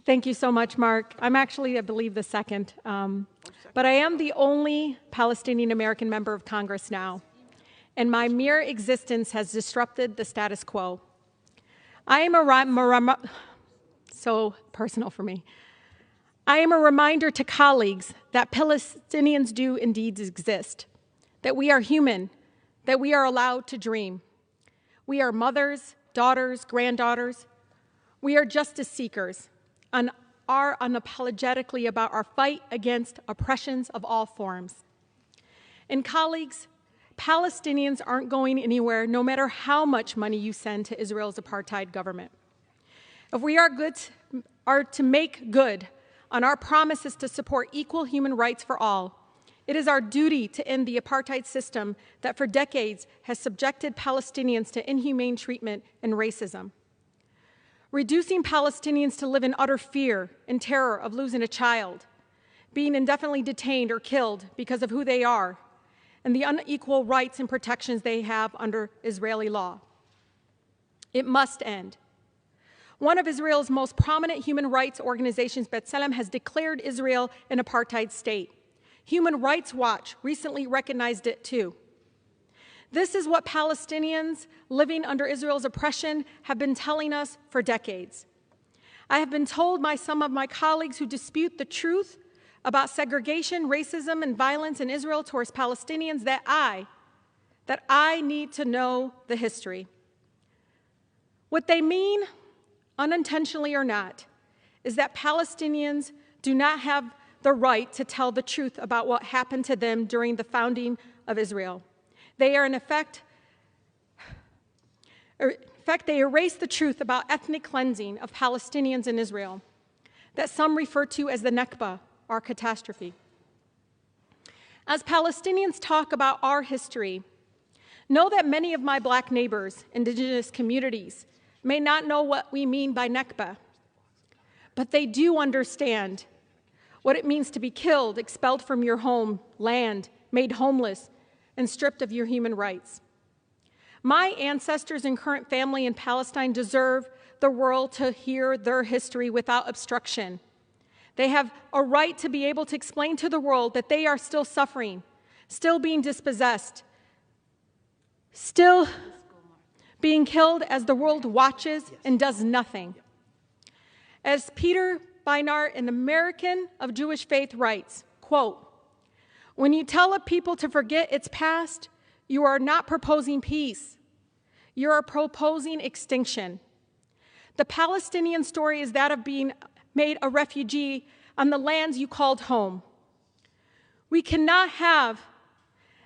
Thank you so much, Mark. I'm actually, I believe, the second. But I am the only Palestinian American member of Congress now, and my mere existence has disrupted the status quo. I am so personal for me. I am a reminder to colleagues that Palestinians do indeed exist, that we are human, that we are allowed to dream. We are mothers, daughters, granddaughters. We are justice seekers and are unapologetically about our fight against oppressions of all forms. And colleagues, Palestinians aren't going anywhere no matter how much money you send to Israel's apartheid government. If we are to make good on our promises to support equal human rights for all, it is our duty to end the apartheid system that for decades has subjected Palestinians to inhumane treatment and racism. Reducing Palestinians to live in utter fear and terror of losing a child, being indefinitely detained or killed because of who they are, and the unequal rights and protections they have under Israeli law. It must end. One of Israel's most prominent human rights organizations, B'Tselem, has declared Israel an apartheid state. Human Rights Watch recently recognized it too. This is what Palestinians living under Israel's oppression have been telling us for decades. I have been told by some of my colleagues who dispute the truth about segregation, racism, and violence in Israel towards Palestinians that I need to know the history. What they mean, unintentionally or not, is that Palestinians do not have the right to tell the truth about what happened to them during the founding of Israel. They are, in effect, they erase the truth about ethnic cleansing of Palestinians in Israel, that some refer to as the Nakba, our catastrophe. As Palestinians talk about our history, know that many of my Black neighbors, indigenous communities, may not know what we mean by Nakba, but they do understand what it means to be killed, expelled from your home, land, made homeless, and stripped of your human rights. My ancestors and current family in Palestine deserve the world to hear their history without obstruction. They have a right to be able to explain to the world that they are still suffering, still being dispossessed, still being killed as the world watches and does nothing. As Peter Beinart, an American of Jewish faith, writes, quote, "When you tell a people to forget its past, you are not proposing peace. You are proposing extinction. The Palestinian story is that of being made a refugee on the lands you called home. We cannot have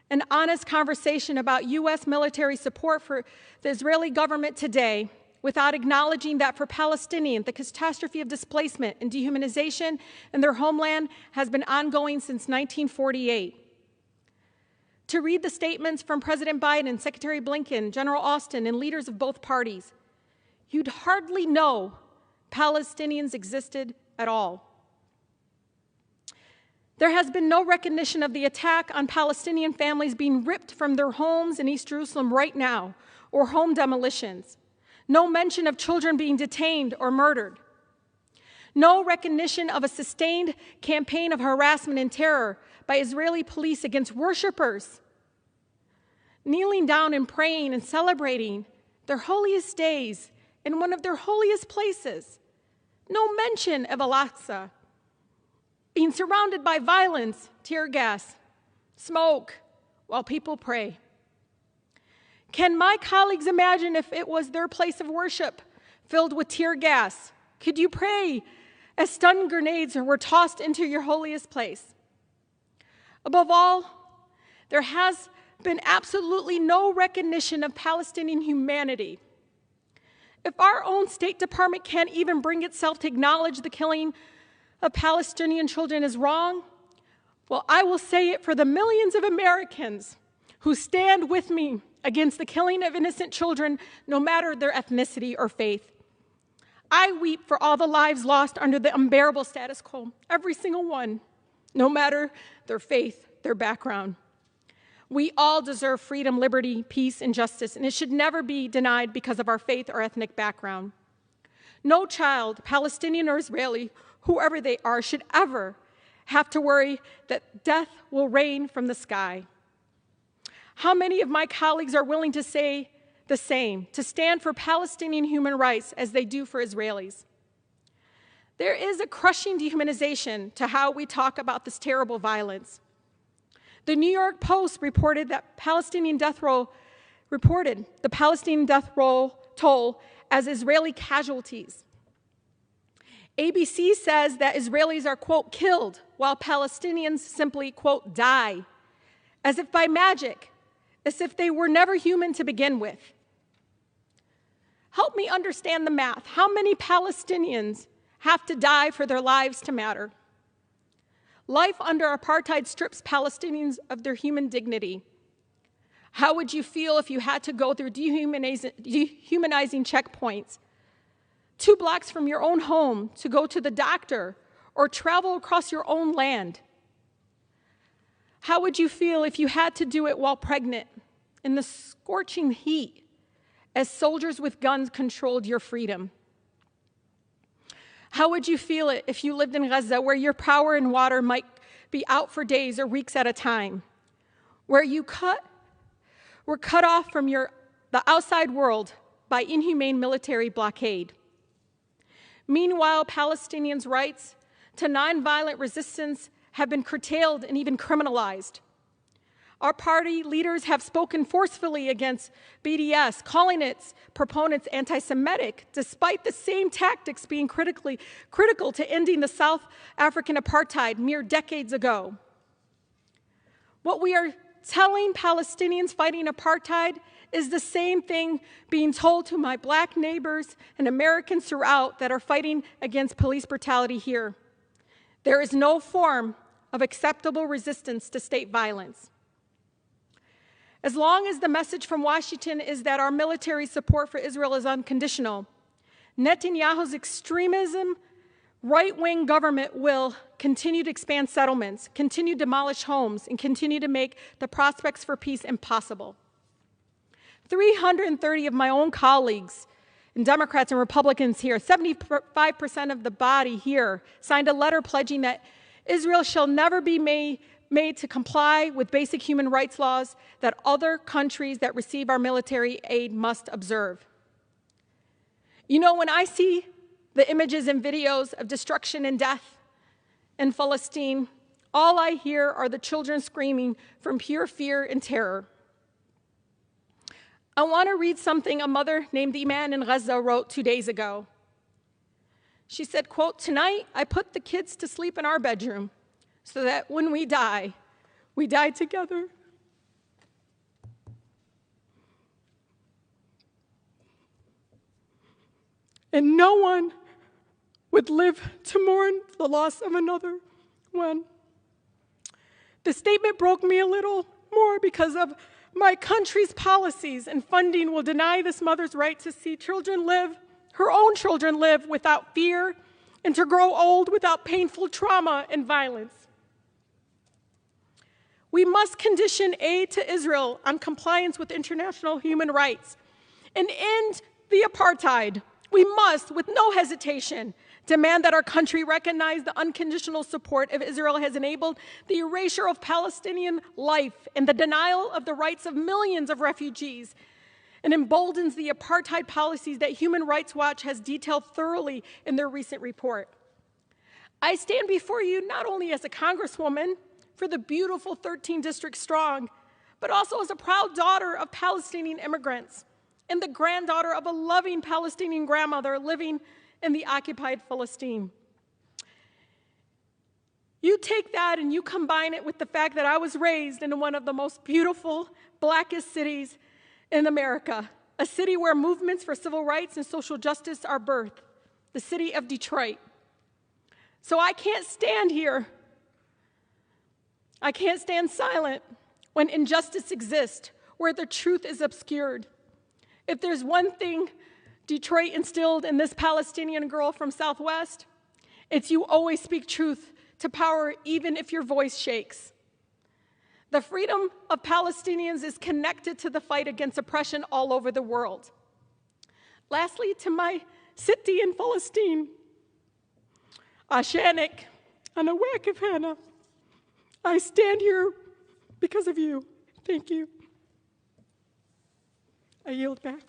an honest conversation about U.S. military support for the Israeli government today without acknowledging that for Palestinians, the catastrophe of displacement and dehumanization in their homeland has been ongoing since 1948. To read the statements from President Biden, Secretary Blinken, General Austin, and leaders of both parties, you'd hardly know Palestinians existed at all. There has been no recognition of the attack on Palestinian families being ripped from their homes in East Jerusalem right now, or home demolitions. No mention of children being detained or murdered. No recognition of a sustained campaign of harassment and terror by Israeli police against worshipers, kneeling down and praying and celebrating their holiest days in one of their holiest places. No mention of Al-Aqsa being surrounded by violence, tear gas, smoke, while people pray. Can my colleagues imagine if it was their place of worship filled with tear gas? Could you pray as stun grenades were tossed into your holiest place? Above all, there has been absolutely no recognition of Palestinian humanity. If our own State Department can't even bring itself to acknowledge the killing of Palestinian children is wrong, well, I will say it for the millions of Americans who stand with me against the killing of innocent children, no matter their ethnicity or faith. I weep for all the lives lost under the unbearable status quo, every single one, no matter their faith, their background. We all deserve freedom, liberty, peace, and justice, and it should never be denied because of our faith or ethnic background. No child, Palestinian or Israeli, whoever they are, should ever have to worry that death will rain from the sky. How many of my colleagues are willing to say the same, to stand for Palestinian human rights as they do for Israelis? There is a crushing dehumanization to how we talk about this terrible violence. The New York Post reported the Palestinian death toll as Israeli casualties. ABC says that Israelis are, quote, killed, while Palestinians simply, quote, die, as if by magic, as if they were never human to begin with. Help me understand the math. How many Palestinians have to die for their lives to matter? Life under apartheid strips Palestinians of their human dignity. How would you feel if you had to go through dehumanizing checkpoints 2 blocks from your own home to go to the doctor or travel across your own land? How would you feel if you had to do it while pregnant in the scorching heat as soldiers with guns controlled your freedom? How would you feel it if you lived in Gaza, where your power and water might be out for days or weeks at a time, where you were cut off from the outside world by inhumane military blockade? Meanwhile, Palestinians' rights to nonviolent resistance have been curtailed and even criminalized. Our party leaders have spoken forcefully against BDS, calling its proponents anti-Semitic, despite the same tactics being critical to ending the South African apartheid mere decades ago. What we are telling Palestinians fighting apartheid is the same thing being told to my Black neighbors and Americans throughout that are fighting against police brutality here. There is no form of acceptable resistance to state violence. As long as the message from Washington is that our military support for Israel is unconditional, Netanyahu's extremism, right-wing government will continue to expand settlements, continue to demolish homes, and continue to make the prospects for peace impossible. 330 of my own colleagues, and Democrats and Republicans here, 75% of the body here, signed a letter pledging that Israel shall never be made to comply with basic human rights laws that other countries that receive our military aid must observe. You know, when I see the images and videos of destruction and death in Palestine, all I hear are the children screaming from pure fear and terror. I want to read something a mother named Iman in Gaza wrote 2 days ago. She said, quote, "Tonight I put the kids to sleep in our bedroom so that when we die together." And no one would live to mourn the loss of another one. The statement broke me a little more because of my country's policies and funding will deny this mother's right to see her own children live without fear and to grow old without painful trauma and violence. We must condition aid to Israel on compliance with international human rights and end the apartheid. We must, with no hesitation, demand that our country recognize the unconditional support of Israel has enabled the erasure of Palestinian life and the denial of the rights of millions of refugees and emboldens the apartheid policies that Human Rights Watch has detailed thoroughly in their recent report. I stand before you not only as a Congresswoman for the beautiful 13 District strong, but also as a proud daughter of Palestinian immigrants and the granddaughter of a loving Palestinian grandmother living in the occupied Palestine. You take that and you combine it with the fact that I was raised in one of the most beautiful, blackest cities in America, a city where movements for civil rights and social justice are birthed, the city of Detroit. So I can't stand here. I can't stand silent when injustice exists, where the truth is obscured. If there's one thing Detroit instilled in this Palestinian girl from Southwest, it's you always speak truth to power even if your voice shakes. The freedom of Palestinians is connected to the fight against oppression all over the world. Lastly, to my Sitti in Palestine. Ashanik, Anawak of Hannah. I stand here because of you. Thank you. I yield back.